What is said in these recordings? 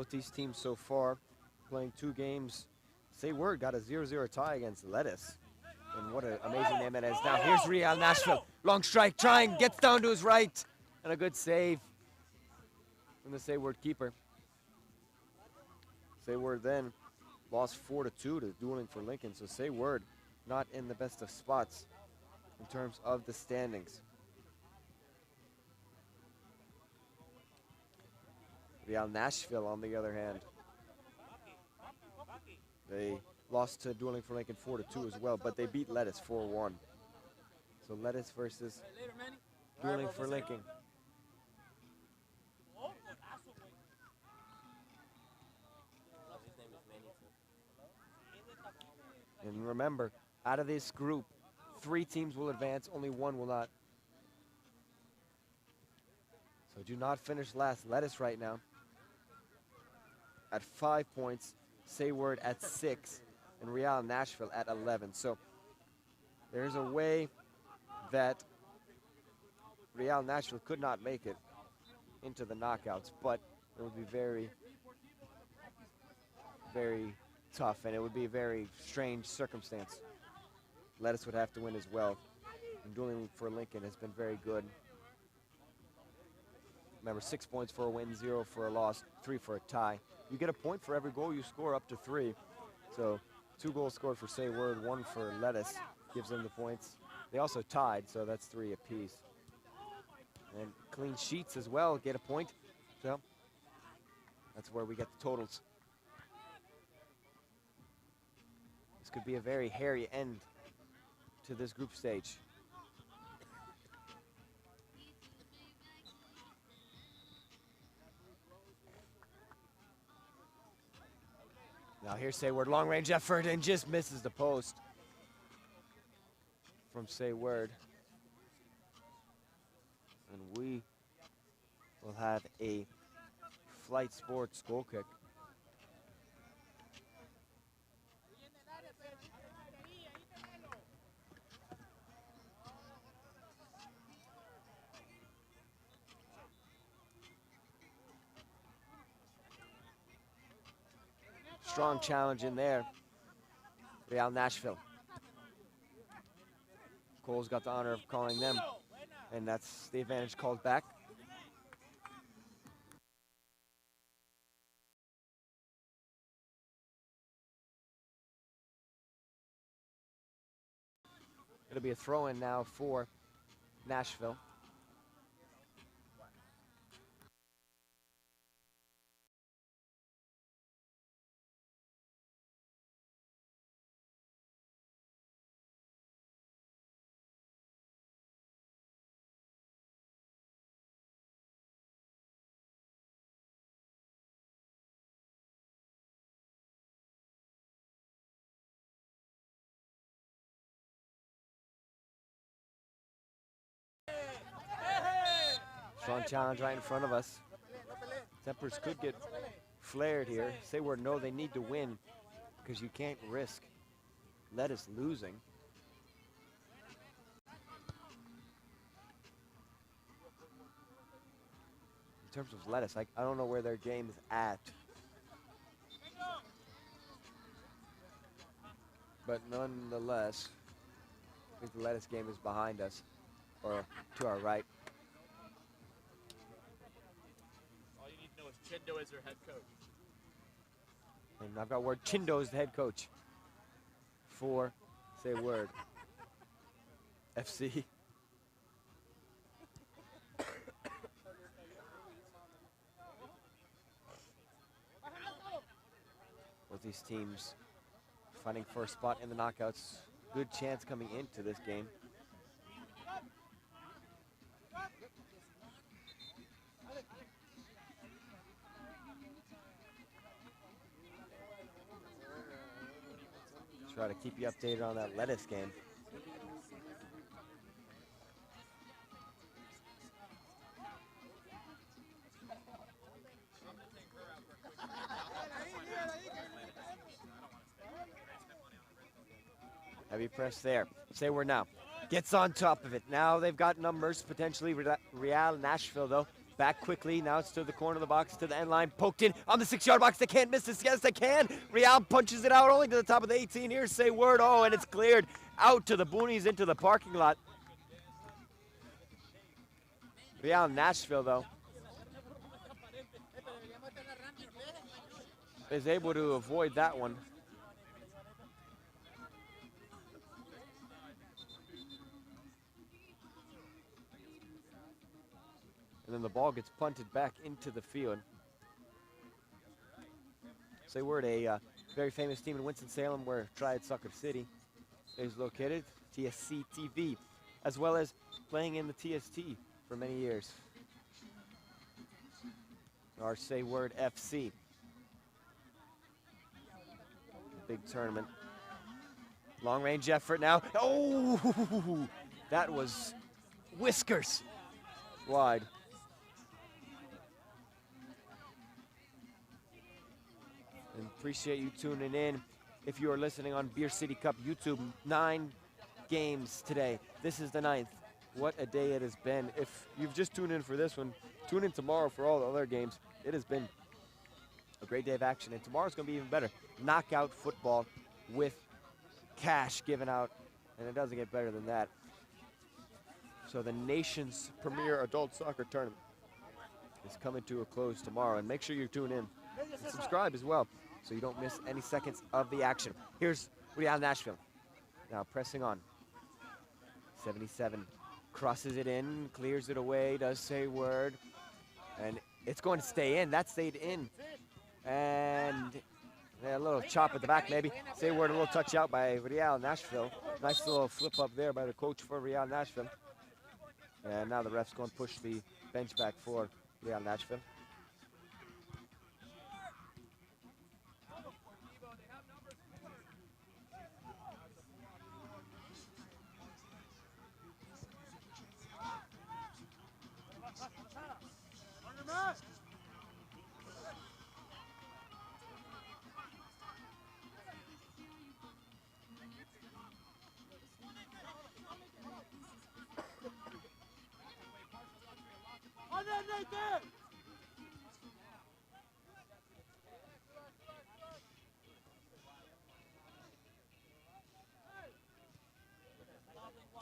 Both these teams so far playing 2 games. Say Word got a 0-0 tie against Lettuce. And what an amazing name that is. Now here's Real Nashville. Long strike, trying, gets down to his right. And a good save from the Say Word keeper. Say Word then lost 4-2 to Dueling for Lincoln. So Say Word not in the best of spots in terms of the standings. Real Nashville, on the other hand, they lost to Dueling for Lincoln 4-2 as well, but they beat Lettuce 4-1. So Lettuce versus Dueling for Lincoln. And remember, out of this group, 3 teams will advance, only 1 will not. So do not finish last. Lettuce right now at 5 points, Say Word at 6, and Real Nashville at 11. So there's a way that Real Nashville could not make it into the knockouts, but it would be very, very tough, and it would be a very strange circumstance. Lettuce would have to win as well. And Dueling for Lincoln has been very good. Remember, 6 points for a win, 0 for a loss, 3 for a tie. You get a point for every goal you score up to 3. So 2 goals scored for Say Word, 1 for Lettuce gives them the points. They also tied, so that's 3 apiece. And clean sheets as well get a point. So that's where we get the totals. This could be a very hairy end to this group stage. Now here's Say Word, long range effort, and just misses the post from Say Word. And we will have a Flight Sports goal kick. Strong challenge in there. Real Nashville. Cole's got the honor of calling them, and that's the advantage called back. It'll be a throw-in now for Nashville. Strong challenge right in front of us. Tempers could get flared here. Say Word, no, they need to win because you can't risk Lettuce losing. In terms of Lettuce, I don't know where their game is at. But nonetheless, I think the Lettuce game is behind us, or to our right. All you need to know is Chindo is their head coach. And I've got word Chindo is the head coach for Say Word FC. Both these teams fighting for a spot in the knockouts. Good chance coming into this game. Try to keep you updated on that Lettuce game. Heavy press there. Say Word now. Gets on top of it. Now they've got numbers, potentially. Real Nashville, though, Back quickly, now it's to the corner of the box, to the end line, poked in on the 6-yard box. They can't miss this. Yes, they can. Real punches it out only to the top of the 18. Here's Say Word. Oh, and it's cleared out to the boonies into the parking lot. Real Nashville, though, is able to avoid that one. And then the ball gets punted back into the field. Say Word, a very famous team in Winston-Salem where Triad Soccer City is located, TSC TV, as well as playing in the TST for many years. Our Say Word FC. Big tournament. Long range effort now. Oh, that was whiskers wide. And appreciate you tuning in. If you are listening on Beer City Cup YouTube, 9 games today. This is the 9th. What a day it has been. If you've just tuned in for this one, tune in tomorrow for all the other games. It has been a great day of action, and tomorrow's going to be even better. Knockout football with cash given out, and it doesn't get better than that. So the nation's premier adult soccer tournament is coming to a close tomorrow, and make sure you tune in and subscribe as well so you don't miss any seconds of the action. Here's Real Nashville now pressing on. 77 crosses it in, clears it away, does Say Word, and it's going to stay in. That stayed in. And a little chop at the back maybe. Say Word, a little touch out by Real Nashville. Nice little flip up there by the coach for Real Nashville. And now the ref's going to push the bench back for Real Nashville.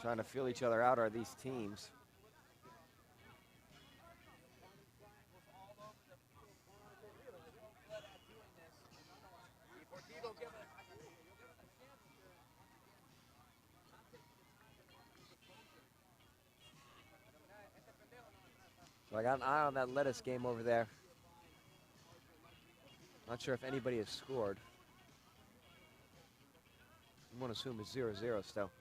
Trying to feel each other out are these teams. So I got an eye on that Lettuce game over there. Not sure if anybody has scored. I'm going to assume it's 0-0 still.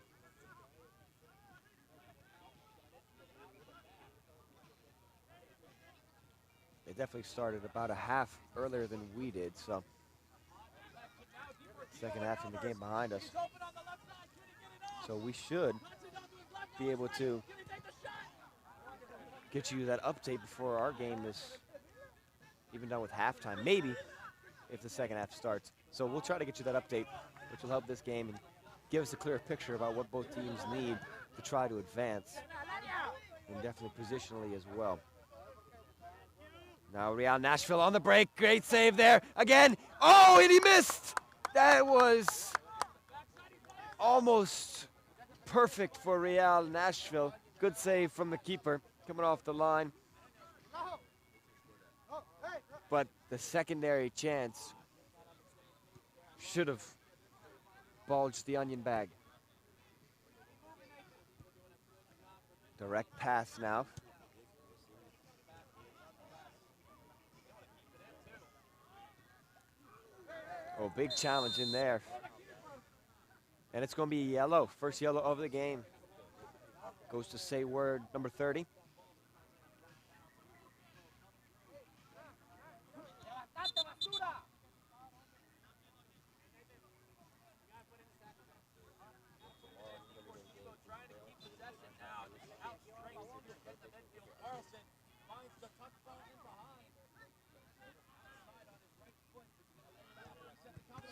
They definitely started about a half earlier than we did, so second half in the game behind us. So we should be able to get you that update before our game is even done with halftime, maybe if the second half starts. So we'll try to get you that update, which will help this game and give us a clearer picture about what both teams need to try to advance, and definitely positionally as well. Now Real Nashville on the break. Great save there. Again. Oh, and he missed. That was almost perfect for Real Nashville. Good save from the keeper coming off the line. But the secondary chance should have bulged the onion bag. Direct pass now. Oh, big challenge in there. And it's going to be yellow. First yellow of the game. Goes to Say Word, number 30.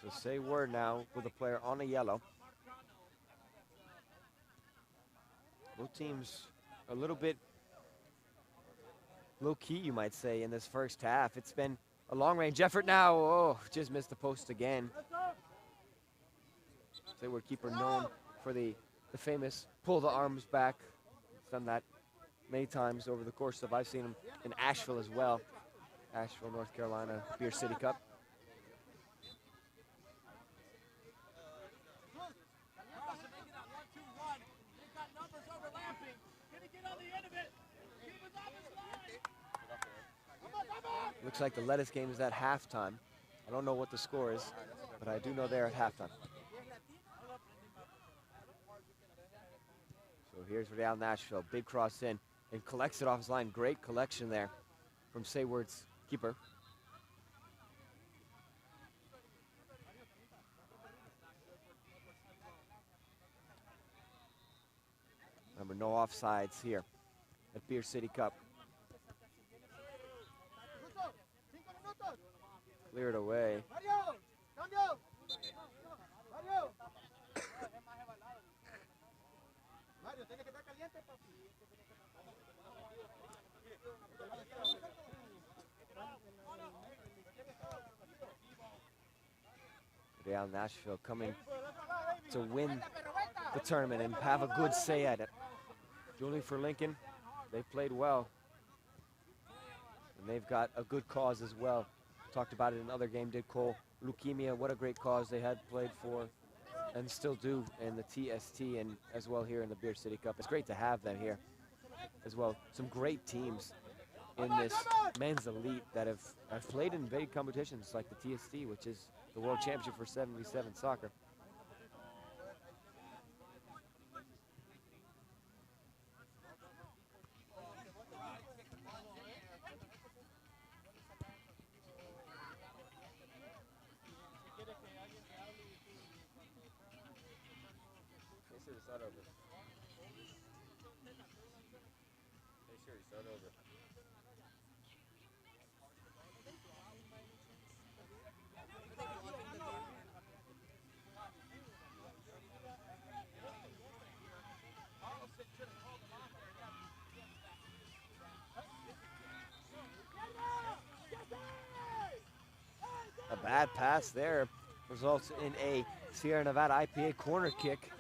So Say Word now with a player on a yellow. Both teams a little bit low-key, you might say, in this first half. It's been a long-range effort now. Oh, just missed the post again. Sayward keeper known for the famous pull the arms back. He's done that many times over the course of, I've seen him in Asheville as well. Asheville, North Carolina, Beer City Cup. Looks like the Lettuce game is at halftime. I don't know what the score is, but I do know they're at halftime. So here's Real Nashville, big cross in, and collects it off his line. Great collection there from Sayward's keeper. Remember, no offsides here at Beer City Cup. Cleared away. Real Nashville coming to win the tournament and have a good say at it. Julie for Lincoln, they played well. And they've got a good cause as well. Talked about it in another game, did Cole. Leukemia, what a great cause they had played for and still do in the TST and as well here in the Beer City Cup. It's great to have them here as well. Some great teams in this men's elite that have played in big competitions like the TST, which is the World Championship for 77 soccer. A bad pass there results in a Sierra Nevada IPA corner kick.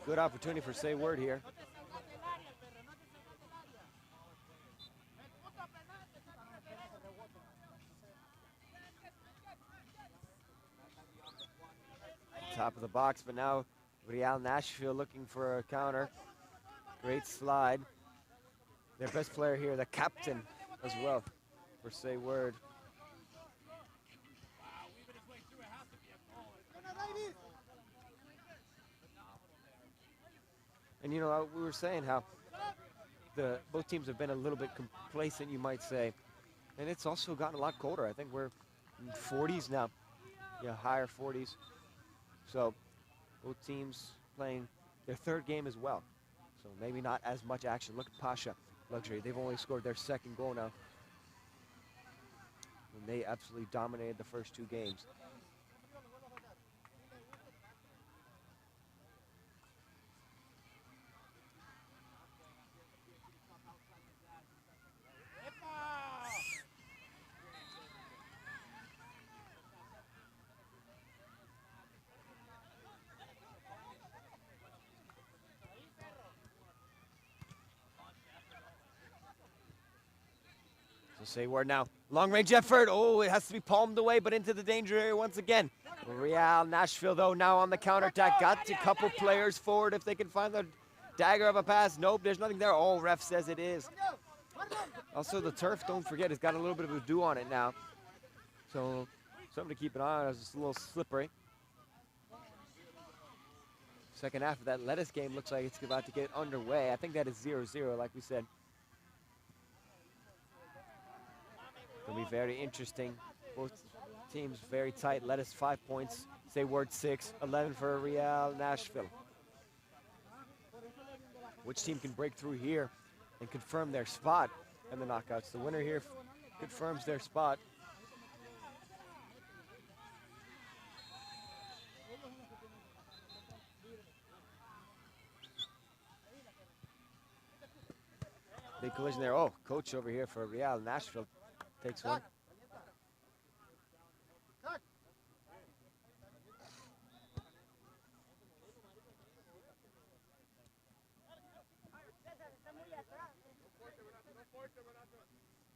Good opportunity for Sayward here. Top of the box, but now Real Nashville looking for a counter. Great slide. Their best player here, the captain as well for Sayward. And you know, we were saying how both teams have been a little bit complacent, you might say. And it's also gotten a lot colder. I think we're in 40s now, higher 40s. So both teams playing their third game as well. So maybe not as much action. Look at Pasha Luxury. They've only scored their second goal now. And they absolutely dominated the first two games. Sayward now, long-range effort. Oh, it has to be palmed away, but into the danger area once again. Real Nashville, though, now on the counterattack. Got a couple players forward if they can find the dagger of a pass. Nope, there's nothing there. Oh, ref says it is. Also, the turf, don't forget, has got a little bit of a dew on it now. So, something to keep an eye on. It's a little slippery. Second half of that Lettuce game looks like it's about to get underway. I think that is 0-0, like we said. It'll be very interesting. Both teams very tight. Lettuce 5 points. Sayward 6. 11 for Real Nashville. Which team can break through here and confirm their spot in the knockouts? The winner here confirms their spot. Big collision there. Oh, coach over here for Real Nashville takes one.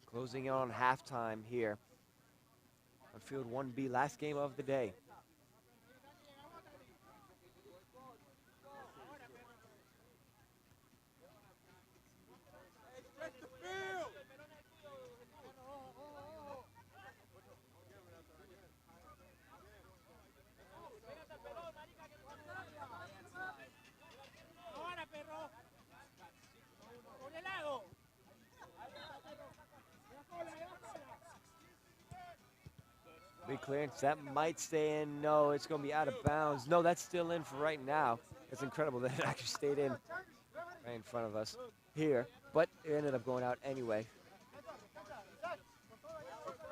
Closing in on halftime here on field 1B, last game of the day. Big clearance, that might stay in. No, it's going to be out of bounds. No, that's still in for right now. It's incredible that it actually stayed in right in front of us here, but it ended up going out anyway.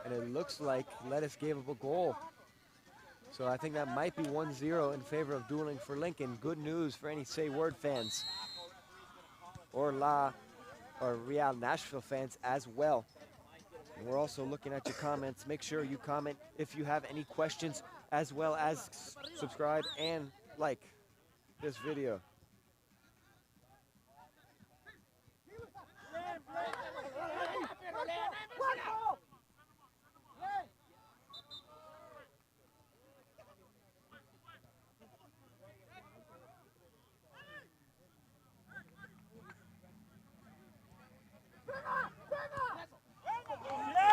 And it looks like Lettuce gave up a goal. So I think that might be 1-0 in favor of Dueling for Lincoln. Good news for any Say Word fans or Real Nashville fans as well. And we're also looking at your comments. Make sure you comment if you have any questions, as well as subscribe and like this video.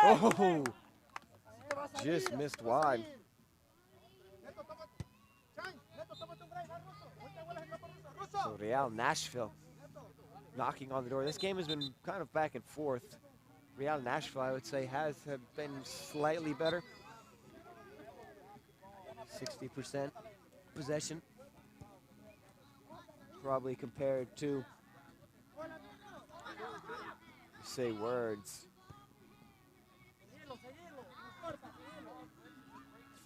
Oh, just missed wide. So Real Nashville knocking on the door. This game has been kind of back and forth. Real Nashville, I would say, have been slightly better. 60% possession, probably compared to Say Words.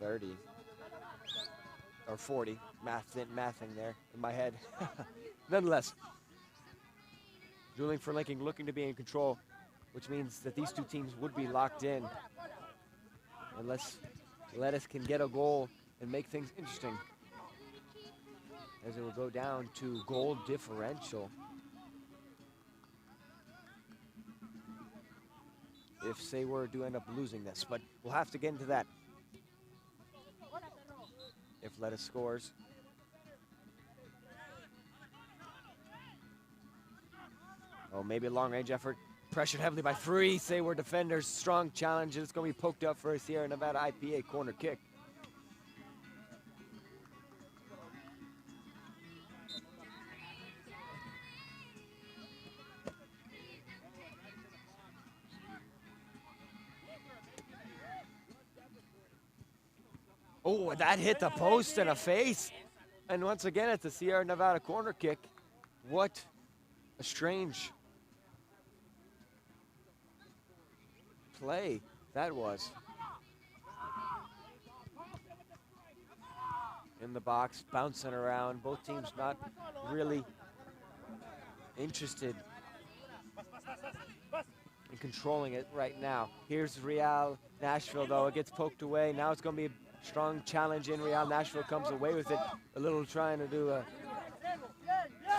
30 or 40, mathing there in my head. Nonetheless, Dueling for Lincoln looking to be in control, which means that these two teams would be locked in unless Lettuce can get a goal and make things interesting, as it will go down to goal differential if Say Word do end up losing this, but we'll have to get into that if Lettuce scores. Oh, maybe a long-range effort. Pressured heavily by three Say Word defenders. Strong challenge, and it's going to be poked up for a Sierra Nevada IPA corner kick. Oh, that hit the post and a face. And once again, it's a Sierra Nevada corner kick. What a strange play that was. In the box, bouncing around. Both teams not really interested in controlling it right now. Here's Real Nashville, though. It gets poked away. Now it's going to be a strong challenge in. Real Nashville comes away with it. A little trying to do a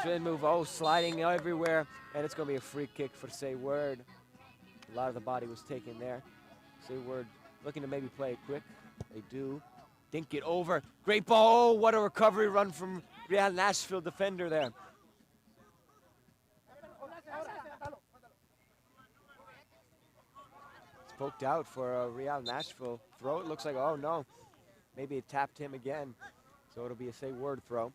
spin move. Oh, sliding everywhere. And it's going to be a free kick for Say Word. A lot of the body was taken there. Say Word looking to maybe play it quick. They do. Dink it over. Great ball. Oh, what a recovery run from Real Nashville defender there. It's poked out for a Real Nashville throw. It looks like, oh no. Maybe it tapped him again. So it'll be a Say Word throw.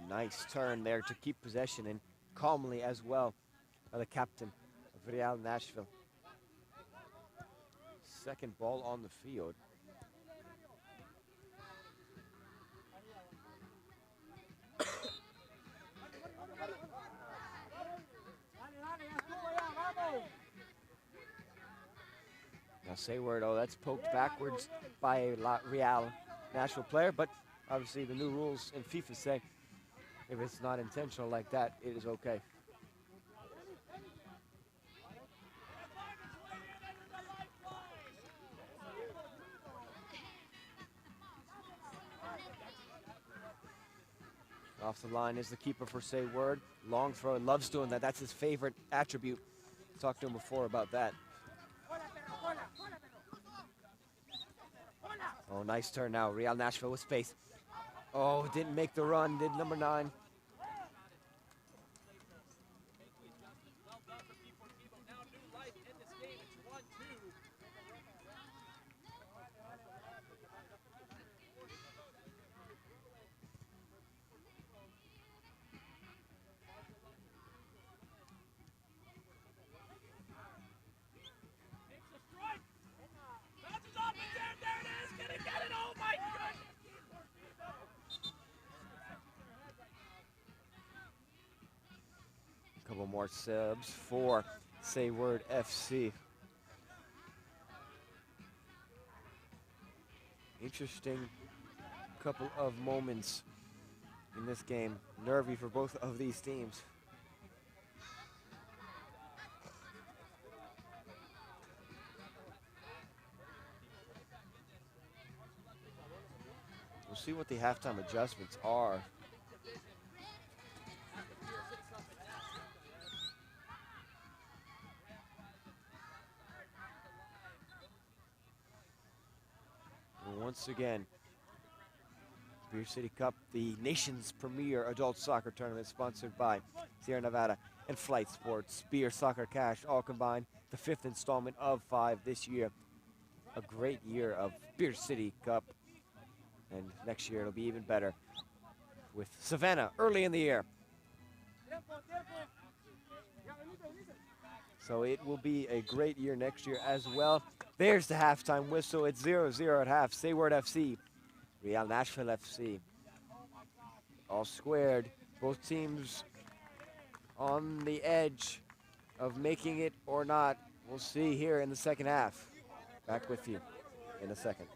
Nice turn there to keep possession, and calmly as well by the captain of Real Nashville. Second ball on the field. Sayward, oh, that's poked backwards by a Real Nashville player, but obviously the new rules in FIFA say if it's not intentional like that, it is okay. Off the line is the keeper for Sayward. Long throw, loves doing that. That's his favorite attribute. Talked to him before about that. Oh, nice turn now. Real Nashville with space. Oh, didn't make the run, did number 9. Couple more subs for Sayward FC. Interesting couple of moments in this game. Nervy for both of these teams. We'll see what the halftime adjustments are. And once again, Beer City Cup, the nation's premier adult soccer tournament, sponsored by Sierra Nevada and Flight Sports. Beer, Soccer, Cash, all combined. The 5th installment of 5 this year. A great year of Beer City Cup. And next year it'll be even better with Savannah early in the year. So it will be a great year next year as well. There's the halftime whistle. It's 0-0 at half. Sayward FC, Real Nashville FC. All squared. Both teams on the edge of making it or not. We'll see here in the second half. Back with you in a second.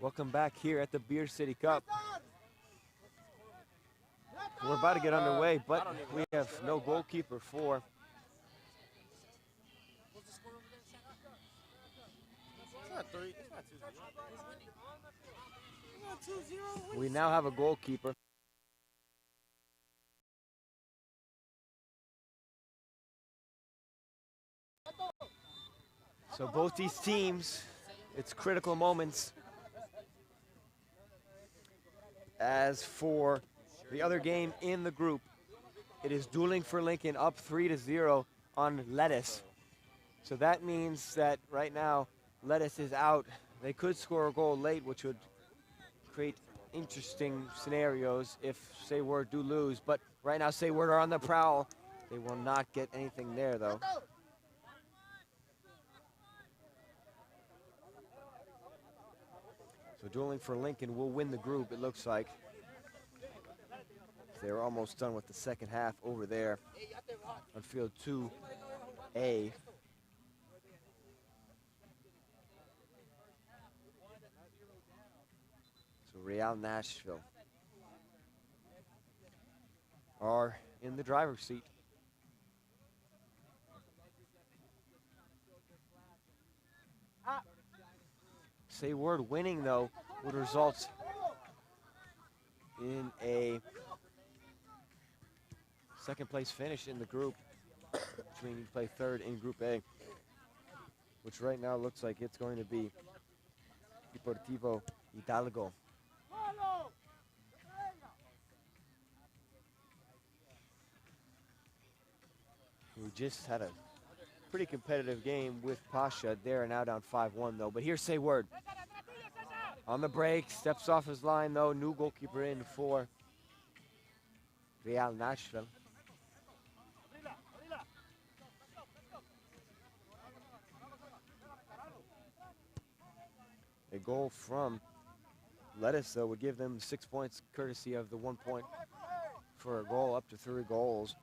Welcome back here at the Beer City Cup. We're about to get underway, but we have no goalkeeper for. It's not 3. It's not 2-0. It's not 2-0. We now have a goalkeeper. So both these teams, it's critical moments. As for the other game in the group, it is Dueling for Lincoln up 3-0 on Lettuce. So that means that right now Lettuce is out. They could score a goal late, which would create interesting scenarios if Sayward do lose. But right now Sayward are on the prowl. They will not get anything there though. So Dueling for Lincoln will win the group, it looks like. They're almost done with the second half over there on field 2A. So Real Nashville are in the driver's seat. Sayward winning, though, would result in a second place finish in the group, which means you play third in Group A, which right now looks like it's going to be Deportivo Hidalgo. We just had a pretty competitive game with Pasha. They're now down 5-1 though. But here's Sayward. On the break, steps off his line though. New goalkeeper in for Real Nashville. A goal from Lettuce though would give them 6 points courtesy of the 1 point for a goal up to 3 goals.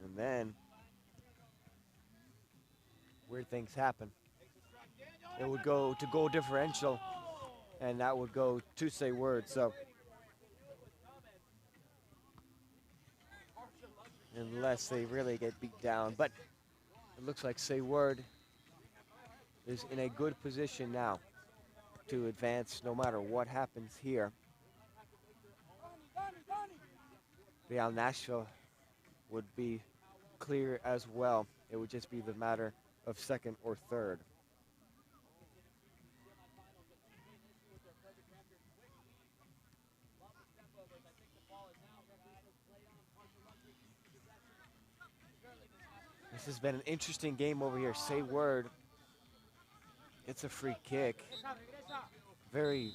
And then weird things happen. It would go to goal differential, and that would go to Sayward. So unless they really get beat down, but it looks like Sayward is in a good position now to advance no matter what happens here. Real Nashville would be clear as well. It would just be the matter of second or third. This has been an interesting game over here. Sayward, it's a free kick. Very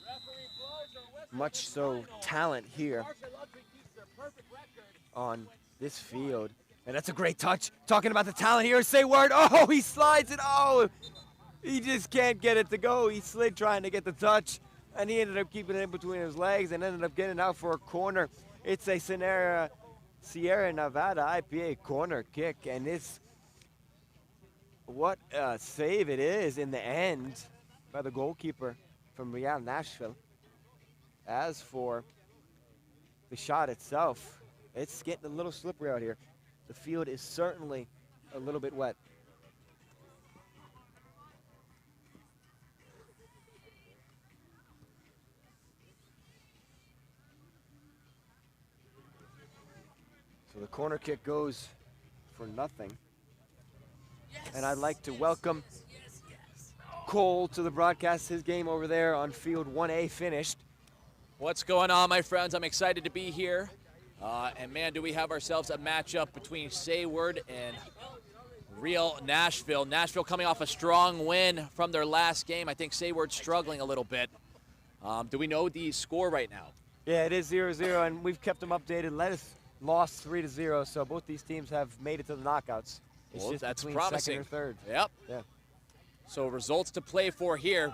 much so talent here on this field. And that's a great touch. Talking about the talent here, Sayward. Oh, he slides it. Oh, he just can't get it to go. He slid trying to get the touch, and he ended up keeping it in between his legs and ended up getting out for a corner. It's a Sierra Nevada IPA corner kick, and it's what a save it is in the end by the goalkeeper from Real Nashville. As for the shot itself, it's getting a little slippery out here. The field is certainly a little bit wet. So the corner kick goes for nothing. And I'd like to welcome Cole to the broadcast. His game over there on field 1A finished. What's going on, my friends? I'm excited to be here. And man, do we have ourselves a matchup between Sayward and Real Nashville. Nashville coming off a strong win from their last game. I think Sayward's struggling a little bit. Do we know the score right now? Yeah, it is 0-0, and we've kept them updated. Lettuce lost 3-0, so both these teams have made it to the knockouts. It's Well, just that's between promising. second or third. Yep. Yeah. So results to play for here.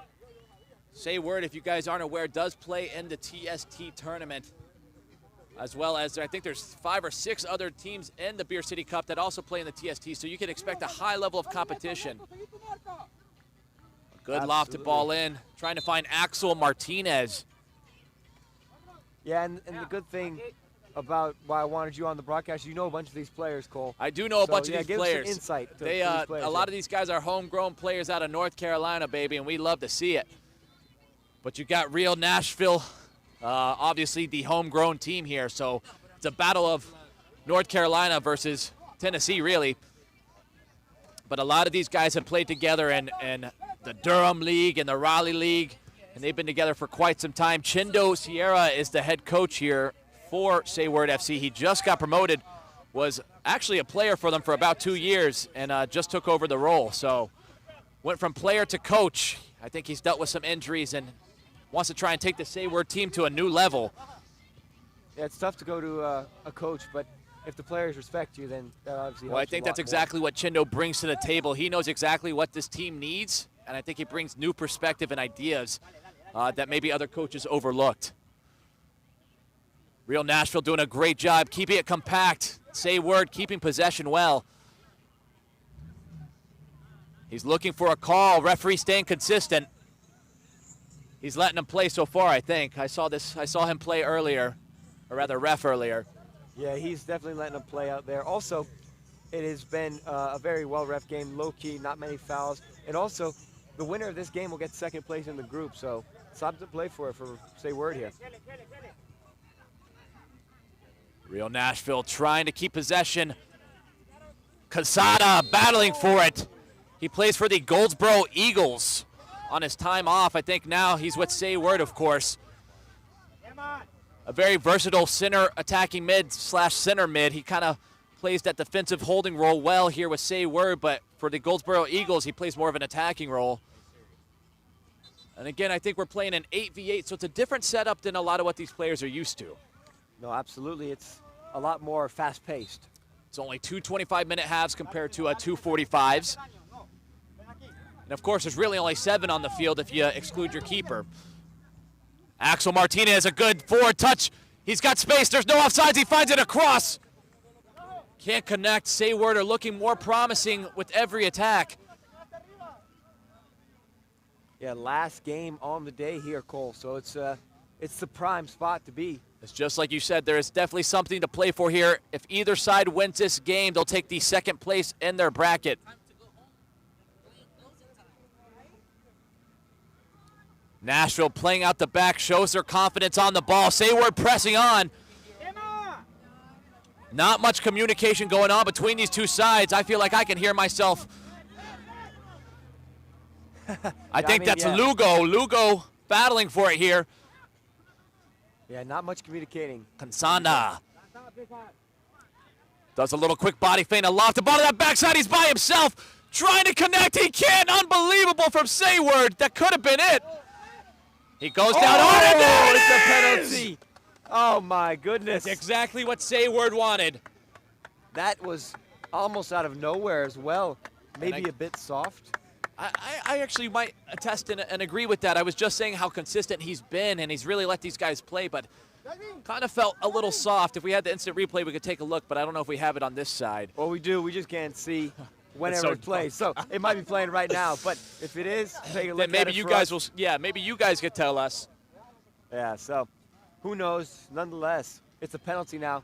Sayward, if you guys aren't aware, does play in the TST tournament, as well as I think there's 5 or 6 other teams in the Beer City Cup that also play in the TST, so you can expect a high level of competition. Good Absolutely. lofted ball in, trying to find Axel Martinez. Yeah, and the good thing about why I wanted you on the broadcast, you know a bunch of these players, Cole. I do know a bunch of these give players. Some insight to They, these players. a lot of these guys are homegrown players out of North Carolina, baby, and we love to see it. But you got real Nashville, obviously the homegrown team here, so it's a battle of North Carolina versus Tennessee, really. But a lot of these guys have played together in the Durham League and the Raleigh League, and they've been together for quite some time. Chindo Sierra is the head coach here for Say Word FC. He just got promoted, was actually a player for them for about 2 years, and just took over the role. So went from player to coach. I think he's dealt with some injuries and wants to try and take the Say Word team to a new level. Yeah, it's tough to go to a coach, but if the players respect you, then that obviously helps. Well, I think that's exactly what Chindo brings to the table. He knows exactly what this team needs, and I think he brings new perspective and ideas that maybe other coaches overlooked. Real Nashville doing a great job keeping it compact. Say Word keeping possession well. He's looking for a call. Referee staying consistent. He's letting him play so far, I think. I saw him play earlier, or rather ref earlier. Yeah, he's definitely letting them play out there. Also, it has been a very well-ref game, low-key, not many fouls. And also, the winner of this game will get second place in the group, so something to play for Say Word here. Real Nashville trying to keep possession. Casada battling for it. He plays for the Goldsboro Eagles on his time off. I think now he's with Say Word, of course. A very versatile center attacking mid / center mid. He kind of plays that defensive holding role well here with Say Word, but for the Goldsboro Eagles, he plays more of an attacking role. And again, I think we're playing an 8v8, so it's a different setup than a lot of what these players are used to. No, absolutely. It's a lot more fast-paced. It's only 2 25-minute halves compared to 2 45s. And of course, there's really only 7 on the field if you exclude your keeper. Axel Martinez, a good forward touch. He's got space. There's no offsides. He finds it across. Can't connect. Say Word are looking more promising with every attack. Yeah, last game on the day here, Cole. So it's the prime spot to be. It's just like you said, there is definitely something to play for here. If either side wins this game, they'll take the second place in their bracket. Nashville playing out the back, shows their confidence on the ball. Say Word pressing on. Not much communication going on between these two sides. I feel like I can hear myself. I think that's Lugo. Lugo battling for it here. Yeah, not much communicating. Kansanda does a little quick body feint, a loft. The ball to that backside, he's by himself. Trying to connect, he can't. Unbelievable from Say Word. That could have been it. He goes down hard, and there it's it a is! penalty. Oh my goodness. That's exactly what Say Word wanted. That was almost out of nowhere as well. Maybe a bit soft. I actually might attest and agree with that. I was just saying how consistent he's been, and he's really let these guys play, but kind of felt a little soft. If we had the instant replay, we could take a look, but I don't know if we have it on this side. Well, we do. We just can't see whenever it plays. So it might be playing right now, but if it is, take a look then maybe at it you for guys us. will. Yeah, maybe you guys could tell us. Yeah, so who knows? Nonetheless, it's a penalty now,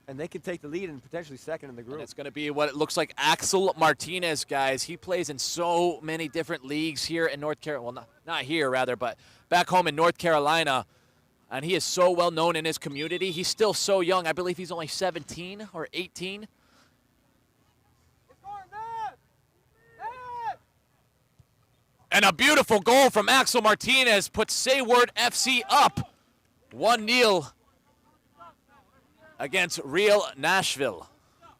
and they can take the lead and potentially second in the group. And it's going to be what it looks like. Axel Martinez, guys. He plays in so many different leagues here in North Carolina. Well, not here, rather, but back home in North Carolina. And he is so well known in his community. He's still so young. I believe he's only 17 or 18. And a beautiful goal from Axel Martinez puts Say Word FC up 1-0 against Real Nashville.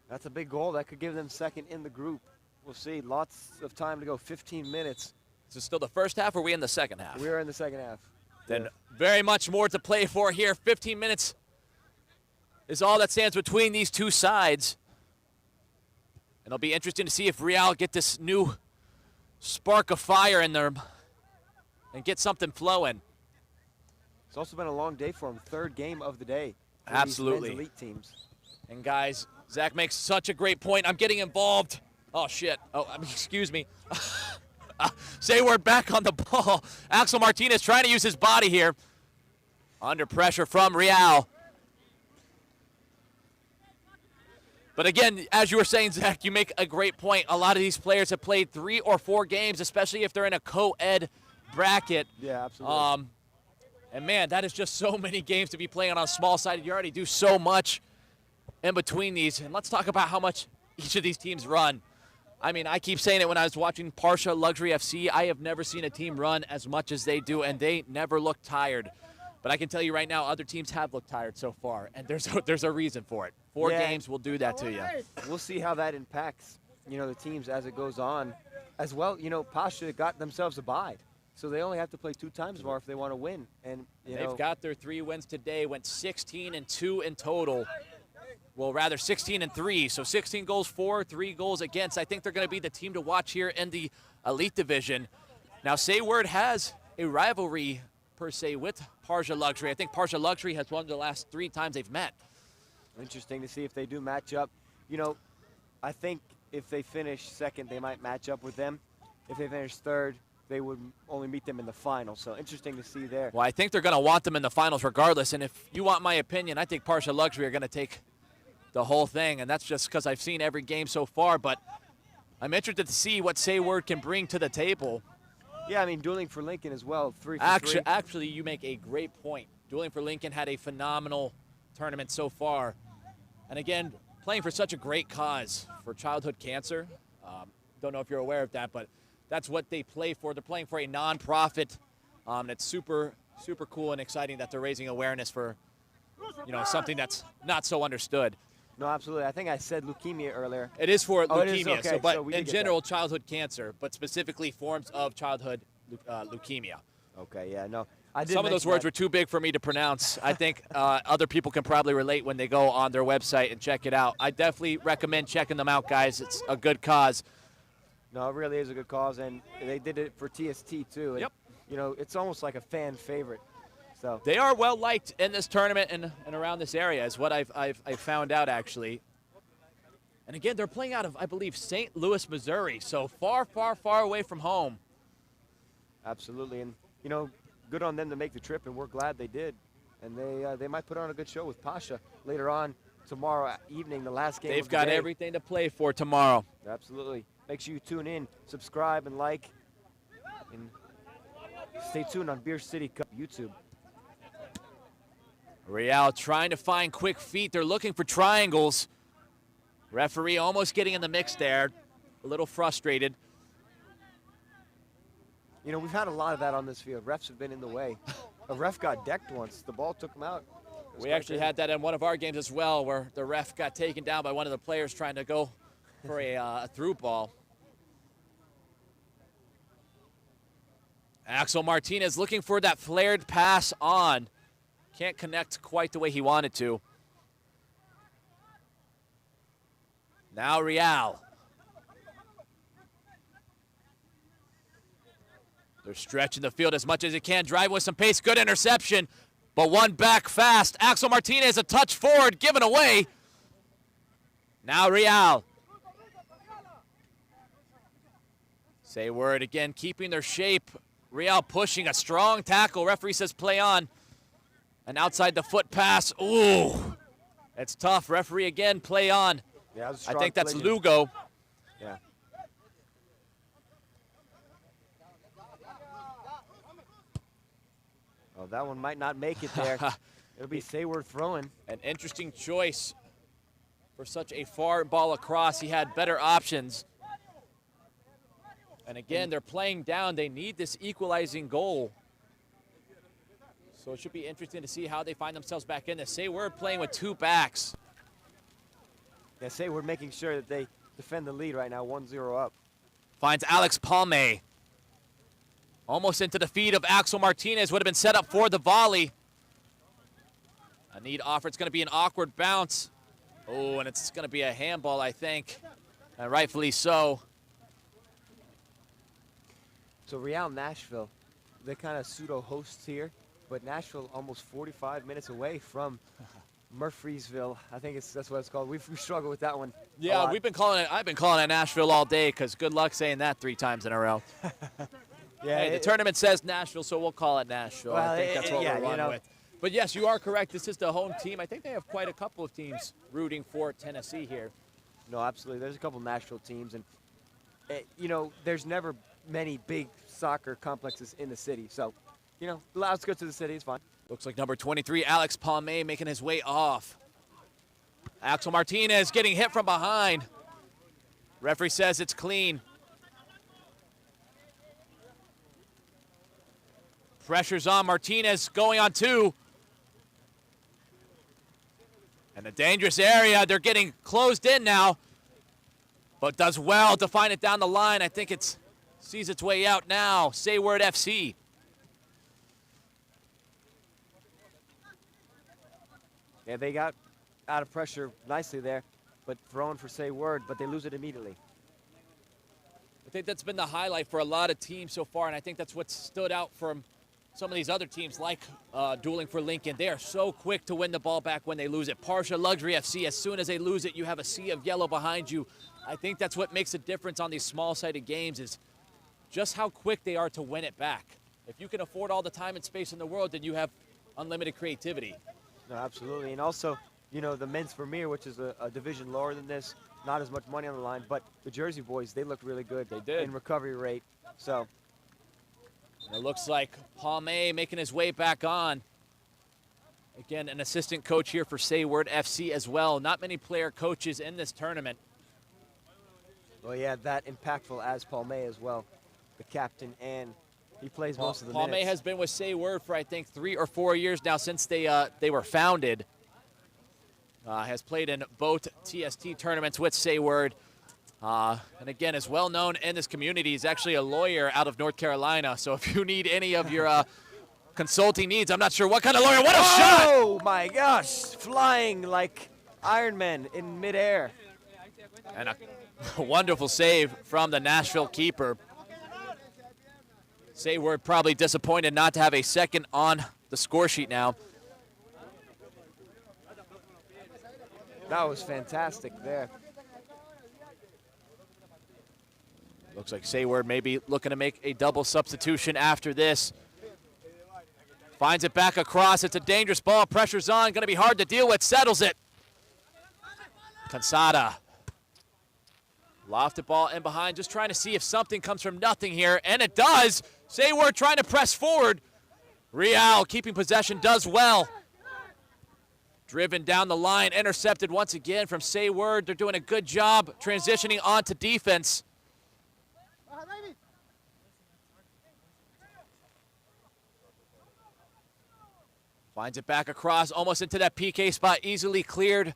That's a big goal. That could give them second in the group. We'll see. Lots of time to go, 15 minutes. Is it still the first half, or are we in the second half? We are in the second half. Then very much more to play for here. 15 minutes is all that stands between these two sides. And it'll be interesting to see if Real get this new spark of fire in them and get something flowing. It's also been a long day for them. Third game of the day. For Absolutely. these men's elite teams. And guys, Zach makes such a great point. I'm getting involved. Oh, shit. Oh, excuse me. Sayward back on the ball. Axel Martinez trying to use his body here. Under pressure from Real. But again, as you were saying, Zach, you make a great point. A lot of these players have played 3 or 4 games, especially if they're in a co-ed bracket. Yeah, absolutely. And man, that is just so many games to be playing on a small side. You already do so much in between these. And let's talk about how much each of these teams run. I mean, I keep saying it when I was watching Parsha Luxury FC. I have never seen a team run as much as they do, and they never look tired. But I can tell you right now, other teams have looked tired so far, and there's a reason for it. 4 games will do that to you. We'll see how that impacts, the teams as it goes on. As well, Pasha got themselves a bye, so they only have to play 2 times tomorrow if they want to win. And they've got their 3 wins today, went 16-2 in total. Well, rather 16-3, so 16 goals for, 3 goals against. I think they're going to be the team to watch here in the Elite Division. Now, Sayward has a rivalry, per se, with Parsha Luxury. I think Parsha Luxury has won the last 3 times they've met. Interesting to see if they do match up. I think if they finish second, they might match up with them. If they finish third, they would only meet them in the final. So interesting to see there. Well, I think they're going to want them in the finals regardless. And if you want my opinion, I think Parsha Luxury are going to take the whole thing. And that's just because I've seen every game so far. But I'm interested to see what Sayward can bring to the table. Yeah, I mean, Dueling for Lincoln as well, 3 for 3. Actually, you make a great point. Dueling for Lincoln had a phenomenal tournament so far. And again, playing for such a great cause for childhood cancer. Don't know if you're aware of that, but that's what they play for. They're playing for a nonprofit. It's super, super cool and exciting that they're raising awareness for, something that's not so understood. No, absolutely. I think I said leukemia earlier. It is for leukemia, it is? Okay. but So in general, childhood cancer, but specifically forms of childhood leukemia. Okay, yeah, no. I did Some of those words were too big for me to pronounce. I think other people can probably relate when they go on their website and check it out. I definitely recommend checking them out, guys. It's a good cause. No, it really is a good cause, and they did it for TST too. And, Yep. It's almost like a fan favorite. So They are well liked in this tournament and around this area, is what I've found out actually. And again, they're playing out of, I believe, St. Louis, Missouri, so far, far, far away from home. Absolutely, and good on them to make the trip, and we're glad they did. And they might put on a good show with Pasha later on tomorrow evening, the last game. They've of the got day. everything to play for tomorrow. Absolutely. Make sure you tune in, subscribe, and like, and stay tuned on Beer City Cup YouTube. Real trying to find quick feet. They're looking for triangles. Referee almost getting in the mix there. A little frustrated. We've had a lot of that on this field. Refs have been in the way. A ref got decked once. The ball took him out. We actually had that in one of our games as well, where the ref got taken down by one of the players trying to go for a through ball. Axel Martinez looking for that flared pass on. Can't connect quite the way he wanted to. Now Real. They're stretching the field as much as they can. Drive with some pace. Good interception. But one back fast. Axel Martinez a touch forward. Given away. Now Real. Sayward again keeping their shape. Real pushing a strong tackle. Referee says play on. And outside the foot pass. Ooh. It's tough. Referee again play on. Yeah, I think that's Lugo. Yeah. Oh, that one might not make it there. It'll be Sayward throwing. An interesting choice for such a far ball across. He had better options. And again, they're playing down. They need this equalizing goal. So it should be interesting to see how they find themselves back in this. Sayward playing with 2 backs. Yeah, Sayward making sure that they defend the lead right now, 1-0 up. Finds Alex Palme. Almost into the feet of Axel Martinez. Would have been set up for the volley. A neat offer. It's going to be an awkward bounce. Oh, and it's going to be a handball, I think. And rightfully so. So Real Nashville, they're kind of pseudo hosts here, but Nashville almost 45 minutes away from Murfreesville. I think that's what it's called. We struggle with that one. Yeah, I've been calling it Nashville all day because good luck saying that 3 times in a row. Yeah, hey, the tournament says Nashville, so we'll call it Nashville. Well, I think that's what we're running with. But yes, you are correct. This is the home team. I think they have quite a couple of teams rooting for Tennessee here. No, absolutely. There's a couple Nashville teams, and you know, there's never many big soccer complexes in the city. So, you know, let's go to the city. It's fine. Looks like number 23, Alex Palme, making his way off. Axel Martinez getting hit from behind. Referee says it's clean. Pressure's on. Martinez going on 2. And a dangerous area. They're getting closed in now. But does well to find it down the line. I think it sees its way out now. Sayward FC. Yeah, they got out of pressure nicely there, but throwing for Sayward, but they lose it immediately. I think that's been the highlight for a lot of teams so far, and I think that's what stood out from some of these other teams like Dueling for Lincoln. They are so quick to win the ball back when they lose it. Parsha Luxury FC, as soon as they lose it, you have a sea of yellow behind you. I think that's what makes a difference on these small-sided games is just how quick they are to win it back. If you can afford all the time and space in the world, then you have unlimited creativity. No, absolutely. And also, you know, the men's Premier, which is a division lower than this, not as much money on the line, but the Jersey boys, they looked really good. They did. In recovery rate. So it looks like Palme making his way back on. Again, an assistant coach here for Sayward FC as well. Not many player coaches in this tournament. Well, yeah, that impactful as Palme as well, the captain, and he plays most of the minutes. Palme has been with Sayward for, I think, 3 or 4 years now since they were founded. Has played in both TST tournaments with Sayward. And again, is well known in this community. He's actually a lawyer out of North Carolina. So if you need any of your consulting needs, I'm not sure what kind of lawyer. What a shot! Oh my gosh, flying like Iron Man in midair. And a wonderful save from the Nashville keeper. Sayward probably disappointed not to have a second on the score sheet now. That was fantastic there. Looks like Sayward maybe looking to make a double substitution after this. Finds it back across. It's a dangerous ball. Pressure's on. Going to be hard to deal with. Settles it. Cansada. Lofted ball in behind. Just trying to see if something comes from nothing here. And it does. Sayward trying to press forward. Real keeping possession does well. Driven down the line. Intercepted once again from Sayward. They're doing a good job transitioning onto defense. Finds it back across, almost into that PK spot, easily cleared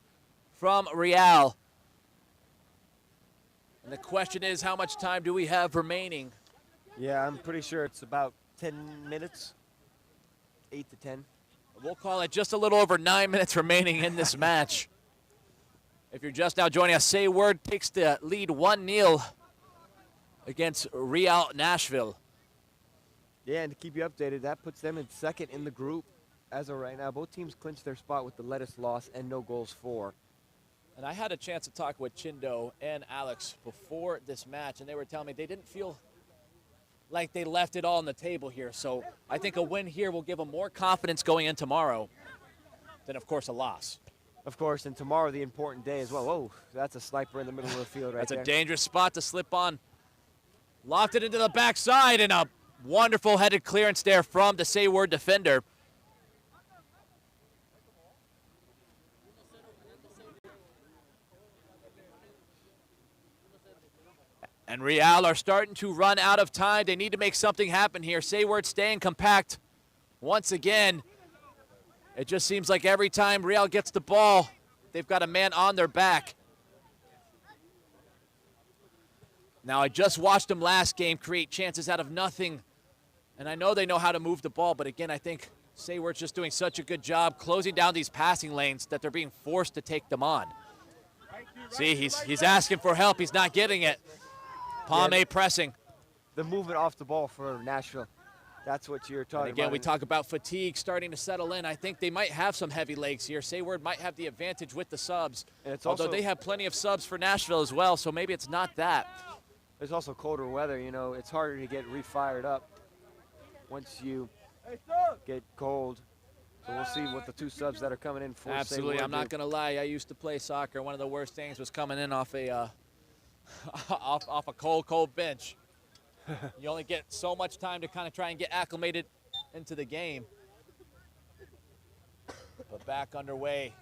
from Real. And the question is, how much time do we have remaining? Yeah, I'm pretty sure it's about 10 minutes, 8 to 10. We'll call it just a little over 9 minutes remaining in this match. If you're just now joining us, Sayward takes the lead 1-0 against Real Nashville. Yeah, and to keep you updated, that puts them in second in the group as of right now. Both teams clinched their spot with the Lettuce loss and no goals for. And I had a chance to talk with Chindo and Alex before this match, and they were telling me they didn't feel like they left it all on the table here. So I think a win here will give them more confidence going in tomorrow than, of course, a loss. Of course, and tomorrow the important day as well. Whoa, that's a sniper in the middle of the field right there. That's a dangerous spot to slip on. Locked it into the backside, and a wonderful headed clearance there from the Sayward defender. And Real are starting to run out of time. They need to make something happen here. Sayward staying compact once again. It just seems like every time Real gets the ball, they've got a man on their back. Now, I just watched them last game create chances out of nothing. And I know they know how to move the ball, but again, I think Sayward's just doing such a good job closing down these passing lanes that they're being forced to take them on. See, he's asking for help. He's not getting it. Palme pressing. The movement off the ball for Nashville. That's what you're And talking again, about. we talk about fatigue starting to settle in. I think they might have some heavy legs here. Sayward might have the advantage with the subs, And it's although also, they have plenty of subs for Nashville as well, so maybe it's not that. there's also colder weather. You know, it's harder to get refired up once you get cold. So we'll see what the two subs that are coming in for. Absolutely, Say I'm not going to lie. I used to play soccer. One of the worst things was coming in off a off a cold bench. You only get so much time to kind of try and get acclimated into the game. But back underway.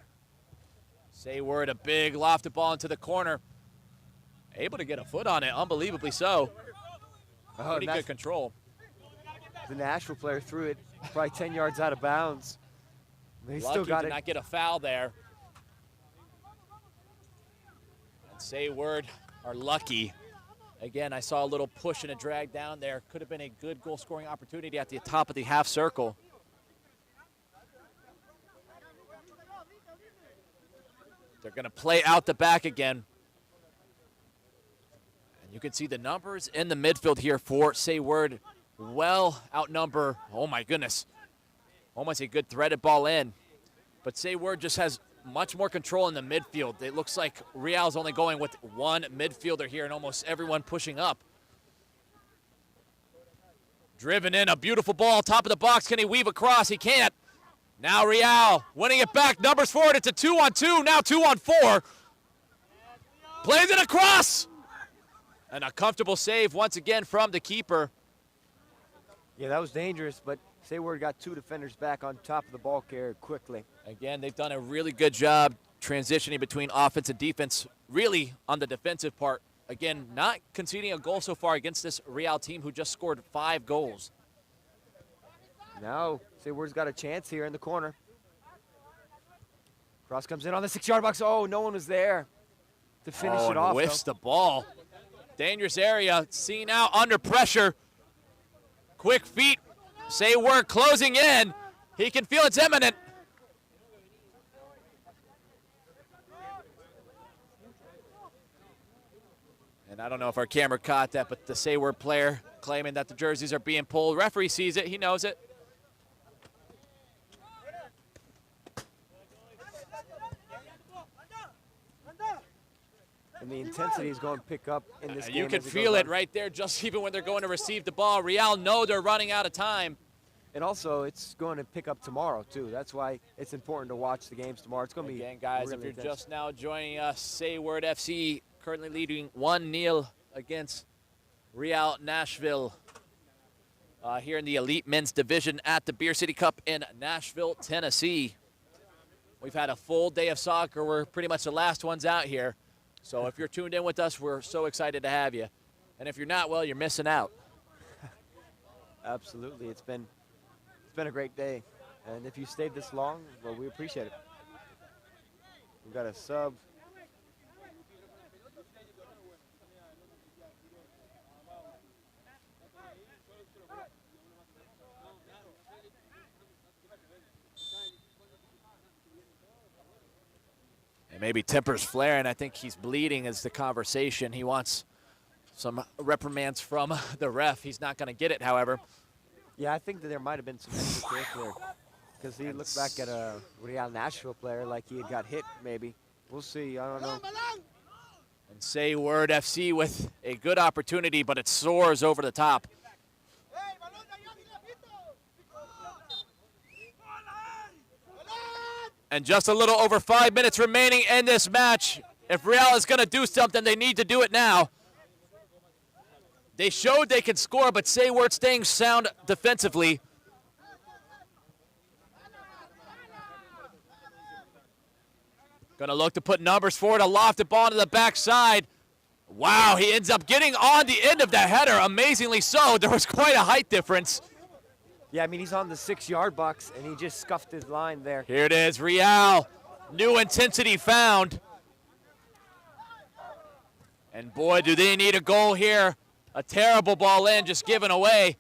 Sayward, a big lofted ball into the corner. Able to get a foot on it, unbelievably so. Pretty good control. The Nashville player threw it probably 10 yards out of bounds. They Lucky still got to it. not get a foul there. And Sayward are lucky. Again, I saw a little push and a drag down there. Could have been a good goal scoring opportunity at the top of the half circle. They're going to play out the back again. And you can see the numbers in the midfield here for Sayward. Well outnumber, oh my goodness. Almost a good threaded ball in. But Sayward just has much more control in the midfield. It looks like Real's only going with one midfielder here and almost everyone pushing up. Driven in, a beautiful ball, top of the box. Can he weave across? He can't. Now Real winning it back. Numbers forward. It's a 2-on-2. Now 2-on-4. Plays it across. And a comfortable save once again from the keeper. Yeah, that was dangerous, but Sayward got two defenders back on top of the ball carrier quickly. Again, they've done a really good job transitioning between offense and defense, really on the defensive part. Again, not conceding a goal so far against this Real team who just scored 5 goals. Now Sayward's got a chance here in the corner. Cross comes in on the 6-yard box. Oh, no one was there to finish it off. Whiffs the ball. Dangerous area, seen out under pressure. Quick feet. Sayward closing in. He can feel it's imminent. And I don't know if our camera caught that, but the Sayward player claiming that the jerseys are being pulled. Referee sees it. He knows it. And the intensity is going to pick up in this game. You can feel it right there, just even when they're going to receive the ball. Real know they're running out of time. And also, it's going to pick up tomorrow, too. That's why it's important to watch the games tomorrow. It's going to be Again, guys, really if you're intense. just now joining us, Sayward FC currently leading 1-0 against Real Nashville here in the Elite Men's Division at the Beer City Cup in Nashville, Tennessee. We've had a full day of soccer. We're pretty much the last ones out here. So if you're tuned in with us, we're so excited to have you. And if you're not, well, you're missing out. Absolutely. It's been a great day. And if you stayed this long, well, we appreciate it. We've got a sub. And maybe temper's flaring. I think he's bleeding is the conversation. He wants some reprimands from the ref. He's not going to get it, however. Yeah, I think that there might have been some extracurricular because he looked back at a Real Nashville player like he had got hit, maybe. We'll see. I don't know. And Sayward FC with a good opportunity, but it soars over the top. And just a little over 5 minutes remaining in this match. If Real is going to do something, they need to do it now. They showed they could score, but Sayward staying sound defensively. Going to look to put numbers forward, a lofted ball to the backside. Wow, he ends up getting on the end of that header, amazingly so. There was quite a height difference. Yeah, I mean, he's on the 6-yard box, and he just scuffed his line there. Here it is, Real. New intensity found. And boy, do they need a goal here. A terrible ball in, just given away.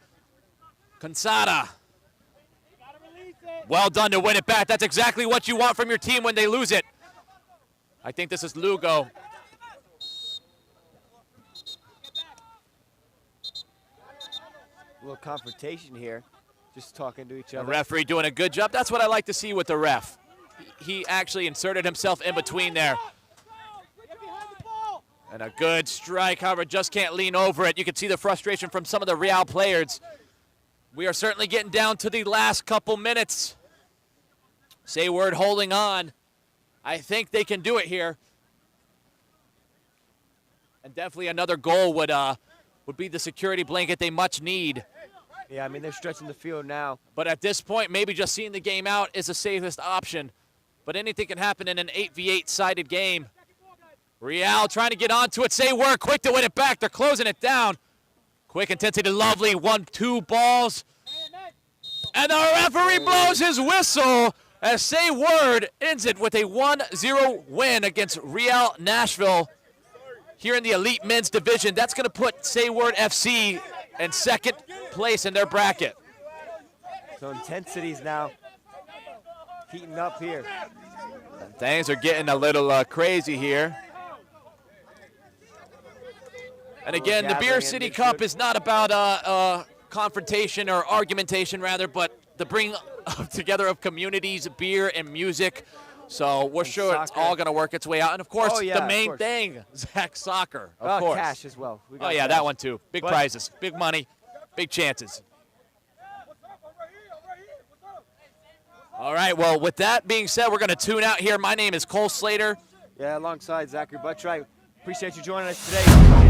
Cansada. Well done to win it back. That's exactly what you want from your team when they lose it. I think this is Lugo. A little confrontation here. just talking to each The other. referee doing a good job. That's what I like to see with the ref. He actually inserted himself in between there. And a good strike, however, just can't lean over it. You can see the frustration from some of the Real players. We are certainly getting down to the last couple minutes. Say Word holding on. I think they can do it here. And definitely another goal would be the security blanket they much need. Yeah, I mean, they're stretching the field now. But at this point, maybe just seeing the game out is the safest option. But anything can happen in an 8v8 sided game. Real trying to get onto it. Say Word quick to win it back. They're closing it down. Quick intensity, lovely 1-2 balls. And the referee blows his whistle as Say Word ends it with a 1-0 win against Real Nashville here in the Elite Men's Division. That's going to put Say Word FC in second place in their bracket. So intensity's now heating up here. Things are getting a little crazy here. And again, the Beer City Cup is not about confrontation or argumentation, rather, but the bringing together of communities, beer and music. So we're sure it's all going to work its way out. And, of course, the main thing, Zach, soccer, of course. Cash as well. Oh, yeah, that one, too. Big prizes, big money, big chances. All right, well, with that being said, we're going to tune out here. My name is Cole Slater. Yeah, alongside Zachary Buttright. Appreciate you joining us today.